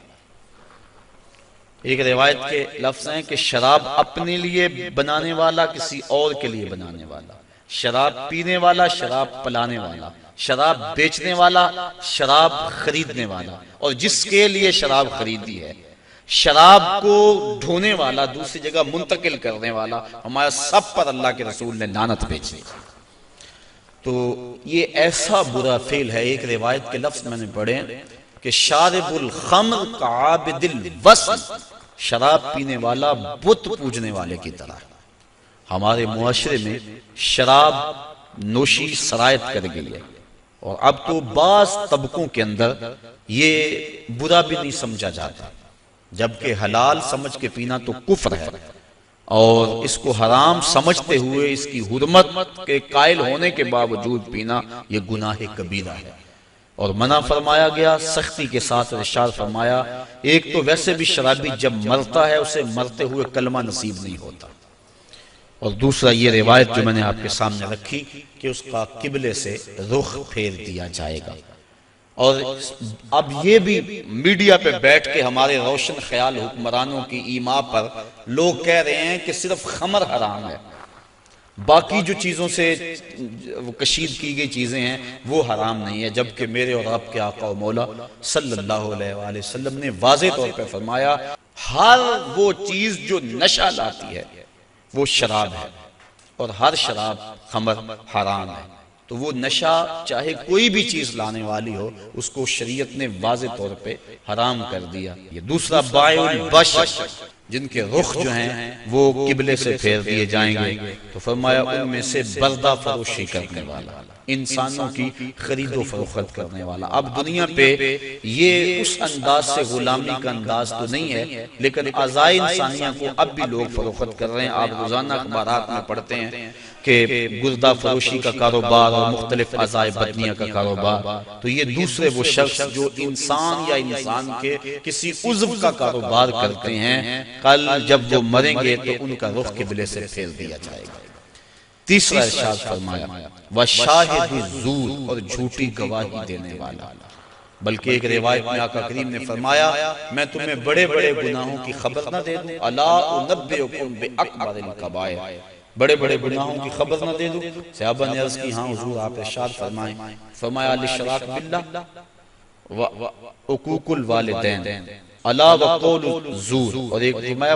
ایک روایت کے لفظ ہیں کہ شراب اپنے لیے بنانے والا، کسی اور کے لیے بنانے والا، شراب پینے والا، شراب پلانے والا، شراب بیچنے والا، شراب خریدنے والا، اور جس کے لیے شراب خریدی ہے، شراب کو ڈھونے والا، دوسری جگہ منتقل کرنے والا، ہمارا سب پر اللہ کے رسول نے لعنت بھیجی۔ تو یہ ایسا برا فعل ہے۔ ایک روایت کے لفظ میں نے پڑھے کہ شارب الخمر کعابد الوثن، شراب پینے والا بت پوجنے والے کی طرح۔ ہمارے معاشرے میں شراب نوشی سرایت کر گئی ہے، اور اب تو بعض طبقوں کے اندر یہ برا بھی نہیں سمجھا جاتا، جبکہ حلال سمجھ کے پینا تو کفر ہے، اور اس کو حرام سمجھتے ہوئے اس کی حرمت کے قائل ہونے کے باوجود پینا یہ گناہ کبیرہ ہے، اور منع فرمایا گیا سختی کے ساتھ۔ ارشاد فرمایا ایک تو ویسے بھی شرابی جب مرتا ہے اسے مرتے ہوئے کلمہ نصیب نہیں ہوتا، اور دوسرا یہ روایت جو میں نے آپ کے سامنے رکھی کہ اس کا قبلے سے رخ پھیر دیا جائے گا۔ اور اب یہ بھی میڈیا پہ بیٹھ کے ہمارے روشن خیال حکمرانوں کی ایما پر لوگ کہہ رہے ہیں کہ صرف خمر حرام ہے، باقی جو چیزوں سے کشید کی گئی چیزیں ہیں وہ حرام نہیں ہے، جبکہ میرے اور آپ کے آقا و مولا صلی اللہ علیہ وآلہ وسلم نے واضح طور پہ فرمایا ہر وہ چیز جو نشہ لاتی ہے وہ شراب ہے، اور ہر شراب خمر حرام ہے۔ تو وہ نشہ چاہے کوئی بھی چیز لانے والی ہو اس کو شریعت نے واضح طور پہ حرام کر دیا۔ یہ دوسرا بائع البش، جن کے رخ جو ہیں وہ قبلے سے پھیر دیے جائیں گے، تو فرمایا ان میں سے بردہ فروشی کرنے والا، انسانوں کی خرید و فروخت کرنے والا۔ اب دنیا پہ یہ اس انداز سے غلامی کا انداز تو نہیں ہے، لیکن اعضائے انسانیہ کو اب بھی لوگ فروخت کر رہے ہیں۔ آپ روزانہ اخبارات میں پڑھتے ہیں کہ گردہ فروشی کا کاروبار اور مختلف اعضائے بدنیہ کا کاروبار۔ تو یہ دوسرے وہ شخص جو انسان یا انسان کے کسی عضو کا کاروبار کرتے ہیں، کل جب وہ مریں گے تو ان کا رخ قبلے سے پھیر دیا جائے گا۔ تیسرا ارشاد فرمایا وَشَاهِدُ الزُّورِ، اور جھوٹی گواہی دینے والا۔ بلکہ ایک روایت میں آقا کریم نے فرمایا میں تمہیں بڑے بڑے گناہوں کی خبر نہ دے دوں، الا انبئکم بأکبر الکبائر، بڑے بڑے گناہوں کی خبر نہ دے دوں؟ صحابہ نے عرض کی ہاں حضور آپ ارشاد فرمائیں۔ فرمایا الاشراک باللہ و عقوق الوالدین الا وقول الزور، اور ایک فرمایا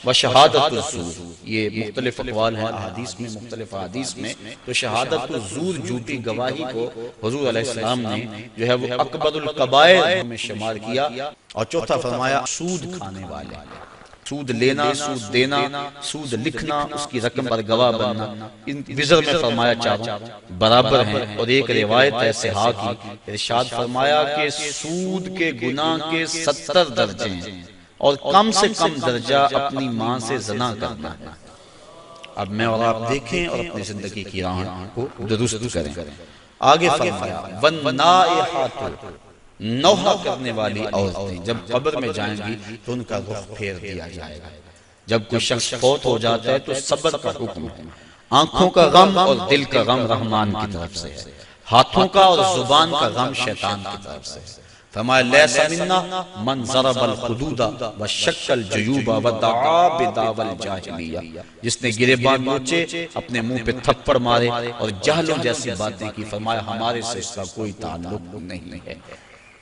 وشہادت الزور. یہ مختلف اقوال ہیں احادیث میں، مختلف احادیث میں. تو شہادت الزور، جھوٹی گواہی کو حضور علیہ السلام نے جو ہے وہ اکبر الکبائر میں شمار کیا. اور چوتھا فرمایا سود کھانے والے، سود لینا، سود دینا، سود لکھنا، اس کی رقم پر گواہ بننا، ان وزر میں فرمایا چاروں برابر ہیں. اور ایک روایت ہے صحاح کی، ارشاد فرمایا کہ سود کے گناہ کے 70 درجے ہیں اور کم سے کم درجہ اپنی ماں سے زنا کرنا ہے. اب میں اور آپ دیکھیں اور اپنی زندگی کی راہ کو درست کریں. آگے فرمایا وَالنَّائِحَاتُ، نوحہ کرنے والی عورتیں جب قبر میں جائیں گی تو ان کا رخ پھیر دیا جائے گا. جب کوئی شخص فوت ہو جاتا ہے تو صبر کا حکم ہے. آنکھوں کا غم اور دل کا غم رحمان کی طرف سے ہے، ہاتھوں کا اور زبان کا غم شیطان کی طرف سے ہے. فرمایا لیس منا من ضرب الخدود وشق الجیوب ودعا بدعوی الجاہلیہ، جس نے گریبان نوچے، اپنے منہ پہ تھپڑ مارے اور جہلوں جیسی باتیں کی. فرمایا ہمارے سے اس کا کوئی تعلق نہیں ہے.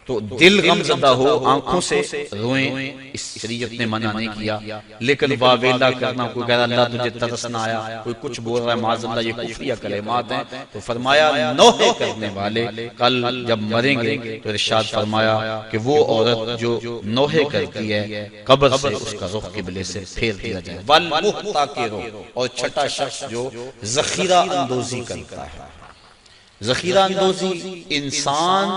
تو دل غم زدہ ہو، آنکھوں سے روئیں، اس شریعت نے منع نہیں کیا. لیکن واویلا کرنا، کوئی کہہ رہا اللہ تجھے ترس نہ آیا، کوئی کچھ بول رہا ہے معاذ اللہ، یہ کفریہ کلمات ہیں. تو فرمایا نوحے کرنے والے کل جب مریں گے تو ارشاد فرمایا کہ وہ عورت جو نوحے کرتی ہے قبر سے اس کا رخ قبلے سے پھیر دیا جائے. والمحتکر، اور چھٹا شخص جو ذخیرہ اندوزی کرتا ہے. ذخیرہ اندوزی انسان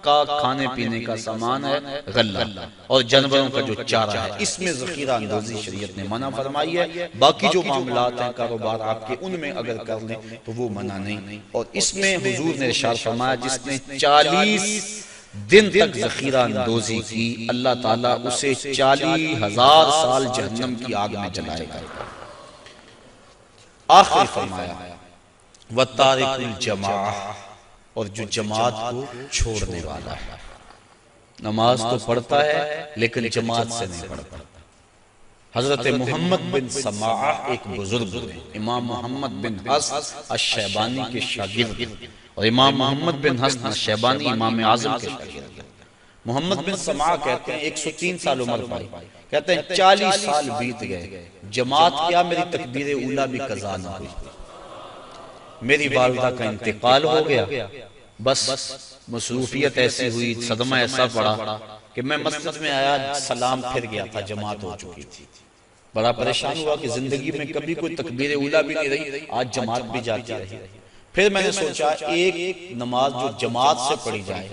کا کھانے پینے کا سامان ہے، غلہ، اور جانوروں کا جو چارہ ہے، اس میں ذخیرہ اندوزی شریعت نے منع فرمائی ہے. باقی جو معاملات ہیں کاروبار آپ کے، ان میں اگر کر لیں تو وہ منع نہیں. اور اس میں حضور نے ارشاد فرمایا جس نے 40 دن تک ذخیرہ اندوزی کی، اللہ تعالیٰ اسے 40,000 سال جہنم کی آگ میں جلائے گا. آخر فرمایا وَتَارِكُ الْجَمَاعَةِ، اور جو جماعت کو چھوڑنے والا ہے. نماز تو پڑھتا ہے لیکن جماعت سے نہیں پڑھتا. حضرت محمد بن سماعہ ایک بزرگ ہیں، امام محمد بن حسن الشیبانی کے شاگرد، اور امام محمد بن حسن الشیبانی امام اعظم کے شاگرد. محمد بن سماعہ کہتے ہیں 103 سال عمر پائی. کہتے ہیں 40 سال بیت گئے، جماعت کیا میری تکبیر اولیٰ بھی قضا نہ ہوئی. میری والدہ کا انتقال ہو گیا، بس مصروفیت ایسی ہوئی، صدمہ ایسا پڑا کہ میں مسجد میں آیا، سلام پھر گیا تھا، جماعت ہو چکی تھی. بڑا پریشان ہوا کہ زندگی میں کبھی کوئی تکبیر اولیٰ بھی نہیں رہی، آج جماعت بھی جاتی رہی. پھر میں نے سوچا ایک نماز جو جماعت سے پڑھی جائے،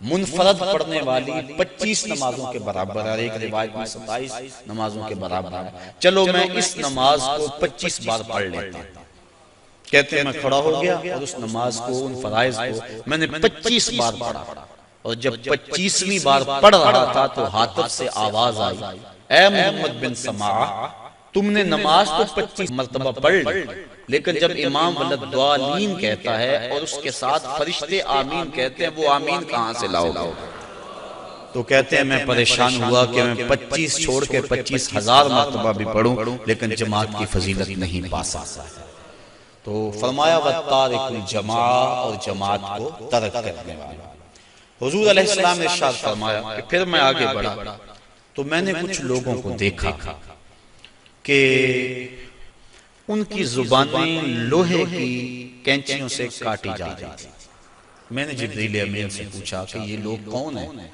منفرد پڑھنے والی 25 نمازوں کے برابر ہے، اور ایک روایت میں 27 نمازوں کے برابر ہے. چلو میں اس نماز کو 25 بار پڑھ لیتا ہوں. کہتے ہیں میں کھڑا ہو گیا اور اس نماز کو، ان فرائض کو میں نے 25 بار پڑھا. اور جب 25ویں بار پڑھ رہا تھا تو حاطب سے آواز آئی، اے محمد بن سماعہ، تم نے نماز تو 25 مرتبہ پڑھ لی، لیکن جب امام ولدالدین کہتا ہے اور اس کے ساتھ فرشتے آمین کہتے ہیں، وہ آمین کہاں سے لاؤ گے؟ تو کہتے ہیں میں پریشان ہوا کہ میں 25 چھوڑ کے 25,000 مرتبہ بھی پڑھوں لیکن جماعت کی فضیلت نہیں پا سکتا. تو فرمایا وَتَارِكُ الْجَمَاعَةِ، اور جماعت کو ترک کرنے والا. حضور علیہ السلام نے ارشاد فرمایا کہ پھر میں آگے بڑھا تو میں نے کچھ لوگوں کو دیکھا کہ ان کی زبانیں لوہے کی کینچیوں سے کاٹی جا رہی تھی. میں نے جبریل امین سے پوچھا کہ یہ لوگ کون ہیں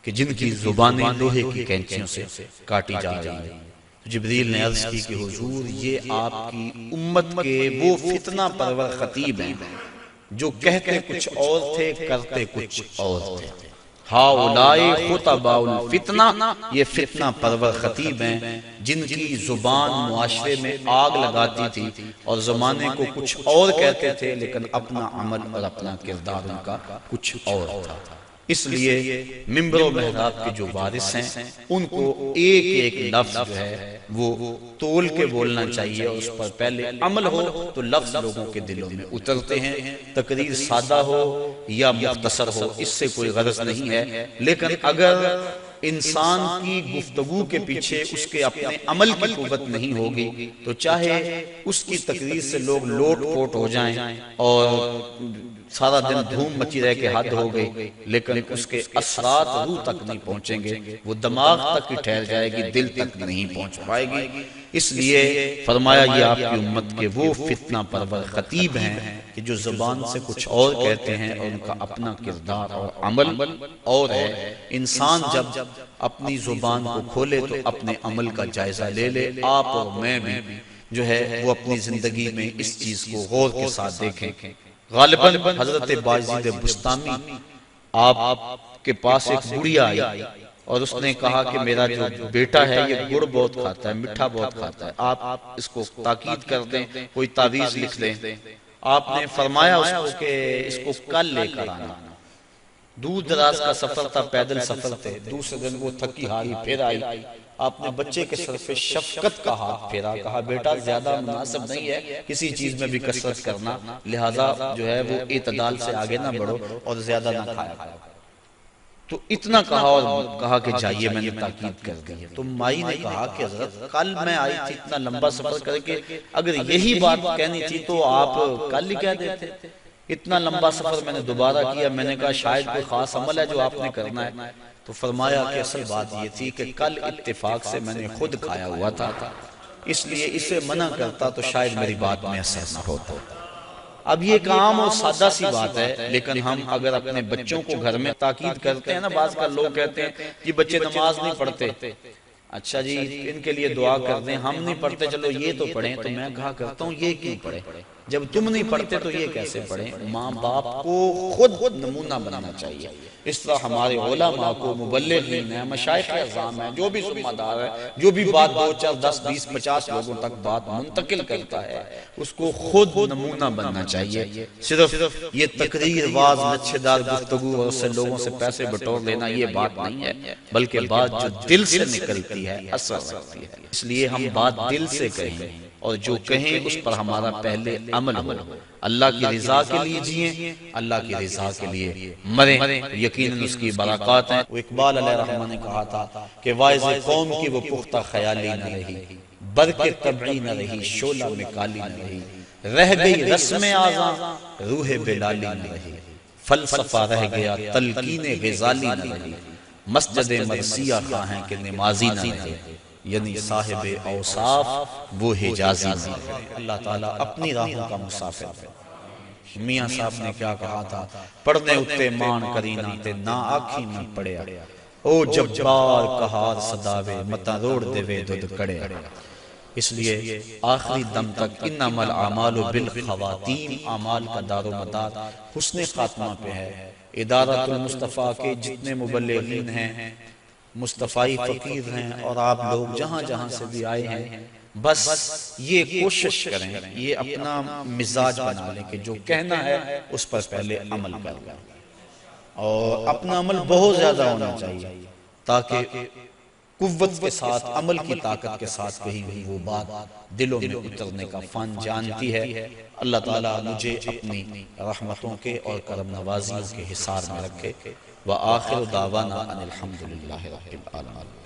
کہ جن کی زبانیں لوہے کی کینچیوں سے کاٹی جا رہی ہیں؟ جبریل نے عرض کی کہ حضور یہ آپ کی امت کے وہ فتنہ پرور خطیب ہیں جو کہتے کچھ اور تھے، کرتے کچھ اور تھے. ہاؤلائی خطباء الفتنہ، یہ فتنہ پرور خطیب ہیں جن کی زبان معاشرے میں آگ لگاتی تھی اور زمانے کو کچھ اور کہتے تھے لیکن اپنا عمل اور اپنا کردار ان کا کچھ اور تھا. اس لیے منبر و محراب کے جو وارث ہیں ان کو ایک ایک لفظ جو ہے وہ تول کے بولنا چاہیے، اور اس پر پہلے عمل ہو تو لفظ لوگوں کے دلوں میں اترتے ہیں. تقریر سادہ ہو یا مختصر ہو اس سے کوئی غرض نہیں ہے، لیکن اگر انسان کی گفتگو کے پیچھے اس کے اپنے عمل کی قوت نہیں ہوگی تو چاہے اس کی تقریر سے لوگ لوٹ پوٹ ہو جائیں اور سارا دن دھوم مچی رہ کے حد ہو گئی، لیکن اس کے اثرات روح تک نہیں پہنچیں گے، وہ دماغ تک ہی ٹھہر جائے گی، دل تک نہیں پہنچ پائے گی۔ اس لیے فرمایا یہ آپ کی امت کے وہ فتنہ پرور خطیب ہیں کہ جو زبان سے کچھ اور کہتے ہیں اور ان کا اپنا کردار اور عمل اور ہے۔ انسان جب اپنی زبان کو کھولے تو اپنے عمل کا جائزہ لے لے۔ آپ اور میں بھی جو ہے وہ اپنی زندگی میں اس چیز کو غور کے ساتھ دیکھیں۔ غالباً حضرت باجید بستامی آپ کے پاس ایک بڑھیا آئی اور اس نے کہا کہ میرا جو بیٹا ہے یہ گڑ بہت کھاتا ہے، میٹھا بہت کھاتا ہے، آپ اس کو تاکید کر دیں، کوئی تعویذ لکھ دیں۔ آپ نے فرمایا اس کو کہ اس کو کل لے کر آنا۔ دور دراز کا سفر تھا، پیدل سفر تھے، دوسرے دن وہ تھکی ہاری پھر آئی۔ آپ نے بچے کے سر پہ شفقت کا ہاتھ پھیرا، کہا بیٹا زیادہ مناسب نہیں ہے کسی چیز میں بھی کثرت کرنا، لہٰذا جو ہے وہ اعتدال سے آگے نہ بڑھو اور زیادہ نہ کھایا کرو۔ تو اتنا کہا اور کہا کہ جائیے، میں نے تاکید کر دی ہے۔ تو مائی نے کہا کہ حضرت کل میں آئی تھی اتنا لمبا سفر کر کے، اگر یہی بات کہنی تھی تو آپ کل ہی کہہ دیتے۔ اتنا لمبا سفر میں نے دوبارہ کیا، میں نے کہا شاید کوئی خاص عمل ہے جو آپ نے کرنا ہے۔ تو فرمایا کہ اصل بات یہ تھی کہ کل اتفاق سے میں نے خود کھایا ہوا تھا، اس لیے اسے منع کرتا تو شاید میری بات میں اثر نہ ہوتا۔ اب یہ ایک عام اور سادہ سی بات ہے، لیکن ہم اگر اپنے بچوں کو گھر میں تاکید کرتے ہیں نا، بعض کا لوگ کہتے ہیں جی بچے نماز نہیں پڑھتے، اچھا جی ان کے لیے دعا کر دیں، ہم نہیں پڑھتے چلو یہ تو پڑھیں۔ تو میں کہا کرتا ہوں یہ کیوں پڑھیں؟ جب تم نہیں پڑھتے تو یہ کیسے پڑھیں؟ ماں باپ کو خود نمونہ بننا چاہیے۔ اس طرح ہمارے علماء کو، مبلغین ہیں، مشائخ اعظام ہیں، جو بھی ذمہ دار ہے، جو بھی بات 2 4 10 20 50 لوگوں تک بات منتقل کرتا ہے، اس کو خود نمونہ بننا چاہیے۔ صرف یہ تقریر، واز، لچھے دار گفتگو اور اس سے لوگوں سے پیسے بٹور لینا یہ بات نہیں ہے، بلکہ بات جو دل سے نکلتی ہے اثر رکھتی ہے۔ اس لیے ہم بات دل سے کہیں اور جو کہیں اس پر ہمارا پہلے عمل ہو۔ اللہ کی رضا کے لیے جئیں، اللہ کی رضا کے لیے مریں، یقیناً اس کی برکات ہیں۔ وہ اقبال علیہ رحمہ نے کہا تھا کہ واعظ قوم کی وہ پختہ خیالی نہ رہی، برق طبعی نہ رہی، شعلہ میں کالی نہ رہی، رہ گئی رسم آزاں، روح بلالی نہ رہی، فلسفہ رہ گیا تلقین غزالی نہ رہی، مسجد مرثیہ خواہیں کہ نمازی نہ رہے، یعنی صاحب اوصاف وہ حجازی نہ رہے۔ اللہ تعالیٰ اپنی راہوں کا مسافر ہے۔ میاں صاحب نے کیا کہا تھا؟ پڑھنے اتے مان کرینا تے نہ آکھی نہ پڑیا، او جبار کہار صداوے متا روڑ دے وے دودھ کڑیا۔ اس لیے آخری دم تک انما الاعمال بالخواتیم، اعمال کا دار و مدار حسن خاتمہ پہ ہے۔ ادارۃ المصطفیٰ کے جتنے مبلغین ہیں، مصطفی فقیر ہیں، اور آپ لوگ جہاں جہاں سے بھی آئے ہیں، بس یہ کوشش کریں، یہ اپنا مزاج بنا لیں کہ جو کہنا ہے اس پر پہلے عمل کریں، اور اپنا عمل بہت زیادہ ہونا چاہیے تاکہ قوت کے ساتھ، عمل کی طاقت کے ساتھ کہیں بھی وہ بات دلوں میں اترنے کا فن جانتی ہے۔ اللہ تعالیٰ مجھے اپنی رحمتوں کے اور کرم نوازیوں کے حصار میں رکھے۔ وآخر دعوانا ان الحمدللہ رب العالمین۔